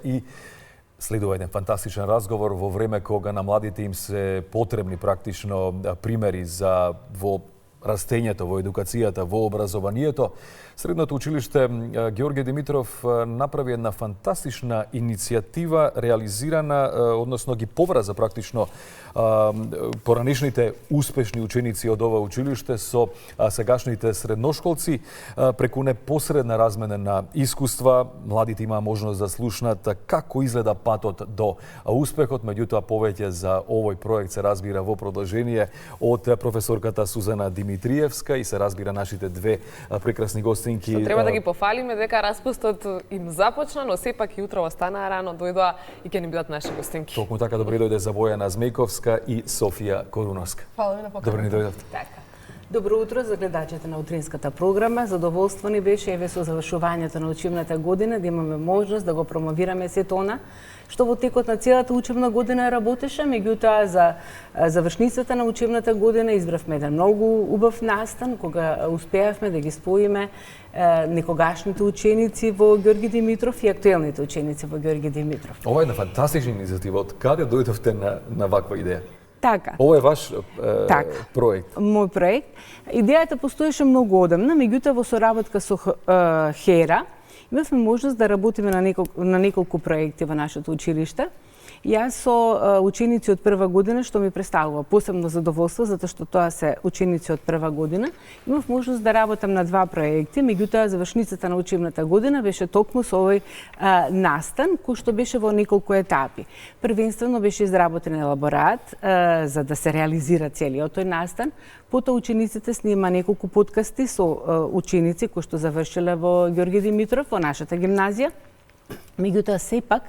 И следува еден фантастичен разговор во време кога на младите им се потребни практично примери за во растењето, во едукацијата, во образованието. Средното училиште Георги Димитров направи една фантастична иницијатива, реализирана, односно ги поврза практично поранешните успешни ученици од ова училиште со сегашните средношколци. Преку непосредна размена на искуства, младите имаа можност да слушнат како изгледа патот до успехот, меѓутоа повеќе за овој проект се разбира во продолжение од професорката Сузана Димитриевска и се разбира нашите две прекрасни гостинки. Што треба да ги пофалиме дека распустот им започна, но сепак и утрово станаа рано, дојдоа и ќе ни бидат наши гостинки. Токму така добре дојде за Бојана Змејковска и Софија Коруновска. Фала ви на поканата. Добре ни дојдовте. Така. Добро утро за гледачите на утринската програма. Задоволство ни беше еве со завршувањето на учебната година да имаме можност да го промовираме сето она што во текот на целата учебна година работеше, меѓутоа за завршницата на учебната година избравме еден многу убав настан кога успеавме да ги споиме некогашните ученици во Георги Димитров и актуелните ученици во Георги Димитров. Ова е една фантастична иницијатива. Од каде дојдовте на ваква идеја? Така. Ова е ваш проект. Мој проект. Идејата постоеше многу одамна, меѓутоа во соработка со Хера имавме можност да работиме на неколку проекти во нашето училиште. Јас со ученици од прва година, што ми представува посебно задоволство, затоа што тоа се ученици од прва година, имав можност да работам на два проекти, меѓутоа завршницата на учебната година беше токму со овој настан, кој што беше во неколку етапи. Првенствено беше изработен елаборат за да се реализира целиот тој настан. Потоа учениците снима неколку подкасти со ученици кои што завршиле во Георги Димитров, во нашата гимназија. Меѓутоа сепак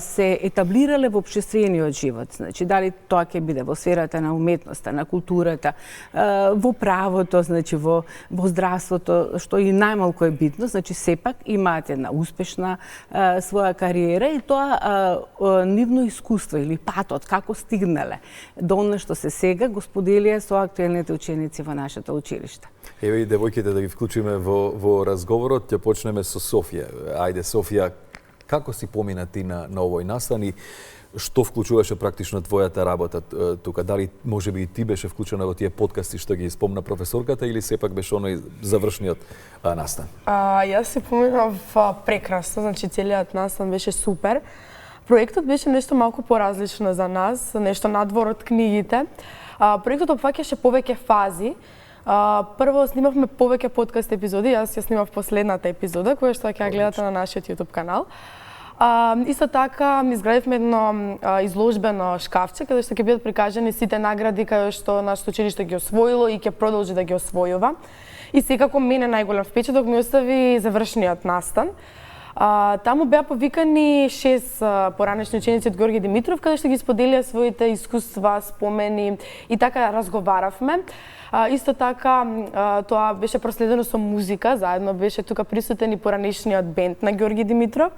се етаблирале во општествениот живот. Значи дали тоа ќе биде во сферата на уметноста, на културата, во правото, значи во здравството, што и најмалку е битно, значи сепак имаат една успешна своја кариера и тоа нивно искуство или патот како стигнале до она што се сега го споделија со актуелните ученици во нашето училиште. Еве и девојките да ги вклучиме во разговорот, ќе почнеме со Софија. Ајде Софија, како си помина ти на овој настан и што вклучуваше практично твојата работа тука? Дали можеби и ти беше вклучена во тие подкасти што ги спомна професорката или сепак беше оној завршниот настан? Јас се поминав прекрасно, значи целиот настан беше супер. Проектот беше нешто малку поразлично за нас, нешто надвор од книгите. Проектот опфаќаше повеќе фази. Прво снимавме повеќе подкаст епизоди, јас ја снимав последната епизода, која што ќе ја гледате на нашиот YouTube канал. Исто така изградивме едно изложбено шкафче каде што ќе бидат прикажани сите награди каде што нашето училиште ги освоило и ќе продолжи да ги освојува. И секако мене најголем впечаток ми остави завршниот настан. Таму беа повикани 6 поранешни ученици од Георги Димитров, каде што ги споделија своите искуства, спомени и така разговаравме. Исто така тоа беше проследено со музика, заедно беше тука присутен и поранешниот бенд на Георги Димитров.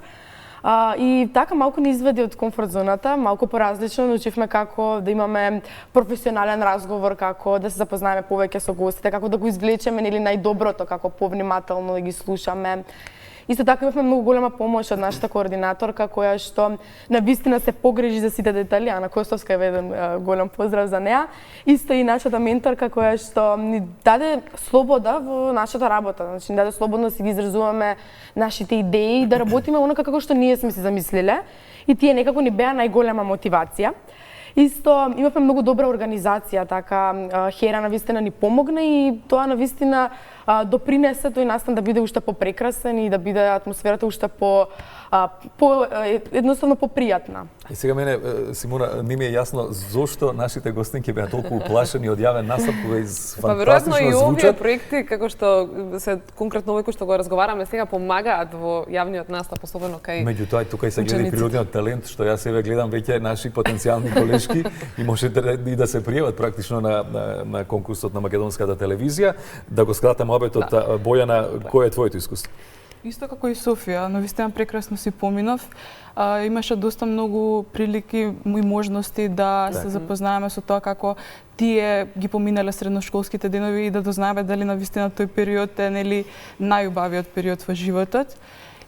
И така малку ни извади од комфорт зоната, малку поразлично научивме како да имаме професионален разговор, како да се запознаеме повеќе со гостите, како да го извлечеме нели најдоброто, како повнимателно да ги слушаме. Исто така имавме многу голема помош од нашата координаторка која што навистина се погрижи за сите детали, Ана Костовска е еден голем поздрав за неа. Исто и нашата менторка која што ни даде слобода во нашата работа, значи ни даде слободно да си ги изразуваме нашите идеи и да работиме онака како што ние сме си замислиле и тие некако ни беа најголема мотивација. Исто имавме многу добра организација, така Хера навистина ни помогна и тоа навистина допринесе тој настан да биде уште попрекрасен и да биде атмосферата уште едноставно попријатна. И сега мене, Симона, не ми е јасно зошто нашите гостинки беа толку уплашени од јавен настап кога фантастично звучат. Веројатно и овие проекти, како што се конкретно овој кој што го разговараме сега, помагаат во јавниот настап, особено кај меѓутоа тука и се гледа и природниот талент, што јас себе гледам веќе наши потенцијални колешки и можете и да се пријават практично на конкурсот на македонската телевизија. Да го скратам обетот, Бојана, кој е твоето искуство? Исто како и Софија, навистина прекрасно си поминав. Имаше доста многу прилики и можности да се запознаеме со тоа како тие ги поминале средношколските денови и да дознаеме дали навистина тој период е нели најубавиот период во животот.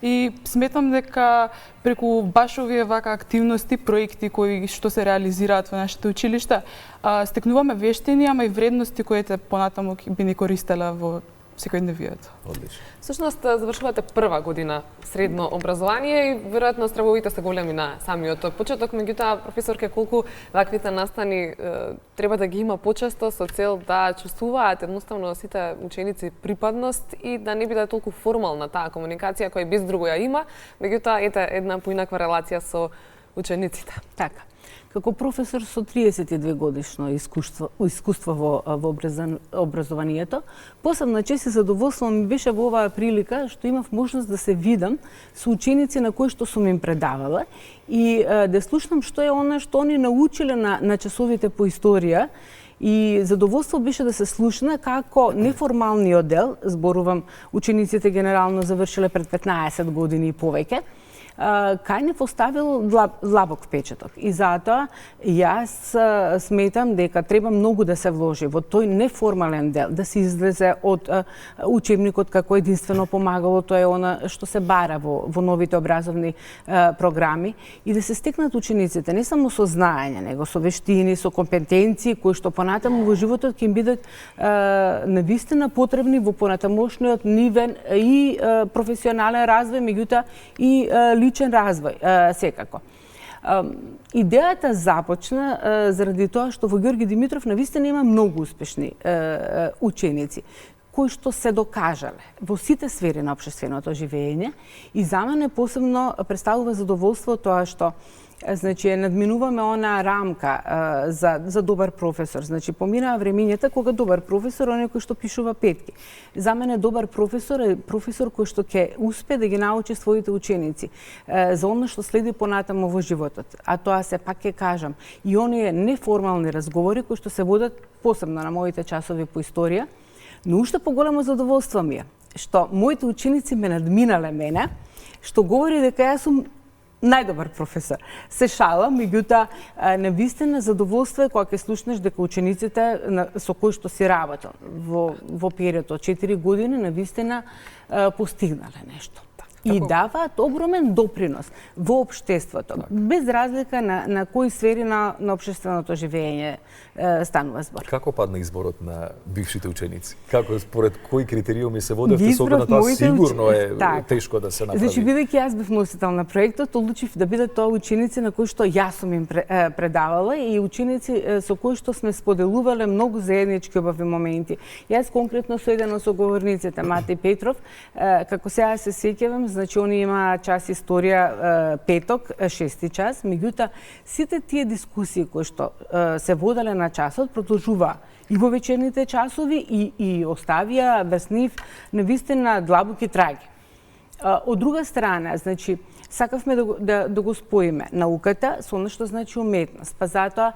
и сметам дека преку баш овие вака активности, проекти кои што се реализираат во нашите училишта, стекнуваме вештини, ама и вредности кои понатаму би ни користела во секојдневието. Одлично. Всушност, завршувате прва година средно образование и веројатно стравовите се големи на самиот почеток, меѓутоа, професорке, колку ваквите настани треба да ги има почесто со цел да чувствуваат едноставно сите ученици припадност и да не биде толку формална таа комуникација која без друго ја има, меѓутоа ете една поинаква релација со учениците. Така. Како професор со 32 годишно искуство во образованието, посебна чест и задоволство ми беше во оваа прилика што имав можност да се видам со ученици на кои што сум им предавала и да слушнам што е она што они научиле на часовите по историја. И задоволство беше да се слушна како неформалниот дел, зборувам, учениците генерално завршиле пред 15 години и повеќе, кај не поставил длабок впечаток. И затоа јас сметам дека треба многу да се вложи во тој неформален дел, да се излезе од учебникот како единствено помагало, тоа е она што се бара во новите образовни програми и да се стекнат учениците не само со знаење, него со вештини, со компетенции кои што понатаму во животот ќе им бидат навистина потребни во понатамошниот нивен и професионален развој, меѓутоа и личен развој, секако. Идејата започна заради тоа што во Георги Димитров навистина има многу успешни ученици кои што се докажале во сите сфери на општественото живење и за мене посебно представува задоволство тоа што значи надминуваме она рамка за добар професор. Значи поминаа времињата кога добар професор е некој што пишува петки. За мене добар професор е професор кој што ќе успе да ги научи своите ученици за она што следи понатаму во животот. А тоа се пак ќе кажам и оние неформални разговори кои што се водат посебно на моите часови по историја, но уште поголемо задоволство ми е што моите ученици ме надминале мене, што говори дека јас сум најдобар професор. Се шалам, меѓутоа навистина задоволство е кога ќе слушнеш дека учениците со кои што си работел во период од 4 години навистина постигнале нешто. И даваат огромен допринос во општеството, без разлика на кои сфери на општественото живење станува збор. Како падна изборот на бившите ученици? Како, според кои критериуми се водевте со оглед на тоа? Сигурно е тешко да се направи. Значи, бидејќи јас бев носител на проектот, одлучив да бидат тоа ученици на кои што јас сум им предавала и ученици со кои што сме споделувале многу заеднички убави моменти. Јас конкретно со еден од соговорниците, Матеј Петров, како сега се сеќавам, значи они има час историја петок, 6 час, меѓутоа сите тие дискусии кои што се воделе на часот продолжува и во вечерните часови и оставија врз нив навистина длабоки траги. Од друга страна, значи, сакавме да го споиме науката со она што значи уметност. Па затоа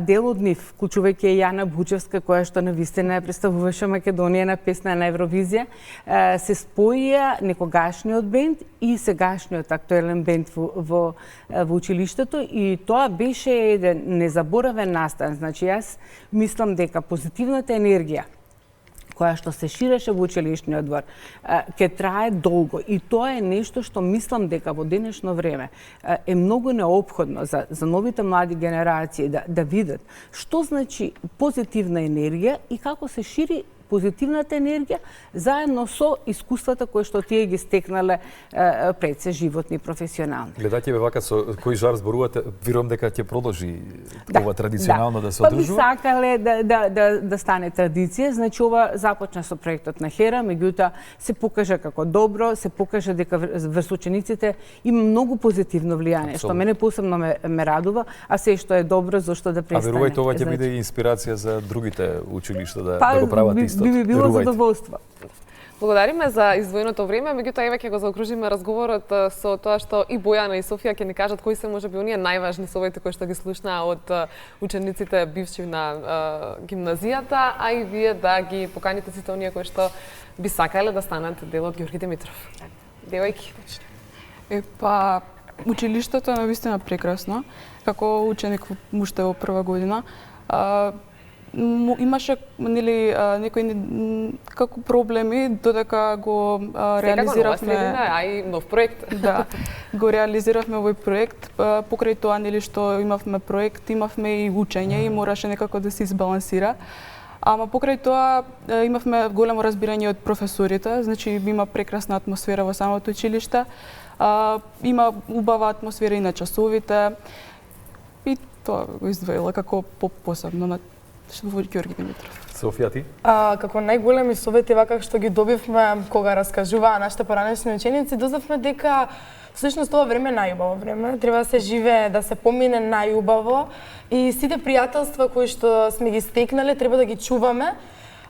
дел од нив, вклучувајќи Јана Бучевска, која што навистина ја представуваше Македонија на песна на Евровизија, се споија некогашниот бенд и сегашниот актуелен бенд во училиштето и тоа беше еден незаборавен настан. Значи, јас мислам дека позитивната енергија која што се ширеше во училишниот двор, ќе трае долго. И тоа е нешто што мислам дека во денешно време е многу неопходно за новите млади генерации да видат што значи позитивна енергија и како се шири позитивната енергија заедно со искуствата кои што тие ги стекнале пред се животни и професионални. Гледајќи ве вака со кој жар зборувате, верувам дека ќе продолжи ова традиционално да се одржува. Па би сакале да стане традиција, значи ова започна со проектот на Хера, меѓутоа се покажа како добро, се покажа дека врз учениците има многу позитивно влијание, што мене посебно ме радува, а се што е добро зошто да престане. А верувајте ова ќе биде инспирација за другите училишта да го прават исто. Би било задоволство. Благодариме за издвоеното време, меѓутоа еве ќе го заокружиме разговорот со тоа што и Бојана и Софија ќе ни кажат кои се можеби оние најважни совети кои што ги слушнаа од учениците бивши на гимназијата, а и вие да ги поканите сите оние кои што би сакале да станат дел од Георги Димитров. Девојки. Па училиштето е навистина прекрасно. Како ученик уште во прва година, имаше нели некои како проблеми додека го реализиравме. А и нов проект. Да, го реализиравме овој проект. Покрај тоа нели што имавме проект, имавме и учење и мораше некако да се избалансира. Ама покрај тоа имавме големо разбирање од професорите, значи има прекрасна атмосфера во самото училиште. Има убава атмосфера и на часовите. И тоа го издвоила како посебно на Ѓорги Димитров. Софија, ти? Како најголеми совети вака што ги добивме кога раскажуваа нашите поранешни ученици, дознавме дека всушност ова време е најубаво време. Треба да се живее, да се помине најубаво и сите пријателства кои што сме ги стекнале треба да ги чуваме,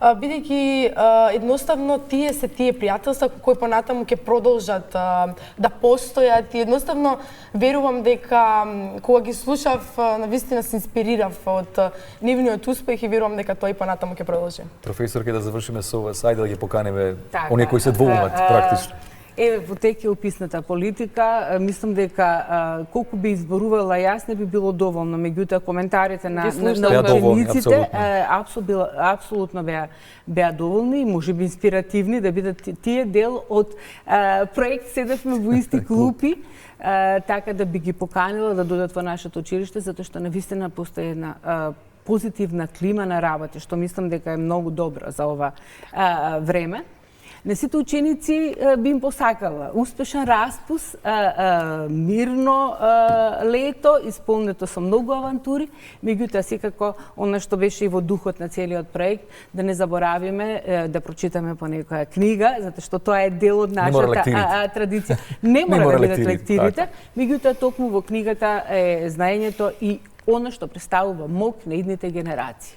бидејќи едноставно тие пријателства кои понатаму ќе продолжат да постојат и едноставно верувам дека кога ги слушав навистина се инспирирав од нивниот успех и верувам дека тој понатаму ќе продолжи. Професор, ќе да завршиме со вас, ајде да ги поканеме оние кои се двоумат практично. Еве, во теке описната политика, мислам дека колку би изборувала јас не би било доволно, меѓутоа коментарите на учениците апсолутно беа доволни и можеби инспиративни да бидат тие дел од проект Седевме во исти клупи, така да би ги поканила да додат во нашето училиште, затоа што навистина постои една позитивна клима на работа, што мислам дека е многу добра за ова време. На сите ученици би им посакала успешен распус, мирно лето, исполнето со многу авантури, меѓутоа секако она што беше и во духот на целиот проект, да не заборавиме да прочитаме по некоја книга, затоа што тоа е дел од нашата традиција. Не мора да бидат лектирите, меѓутоа токму во книгата е знаењето и она што представува мок на идните генерации.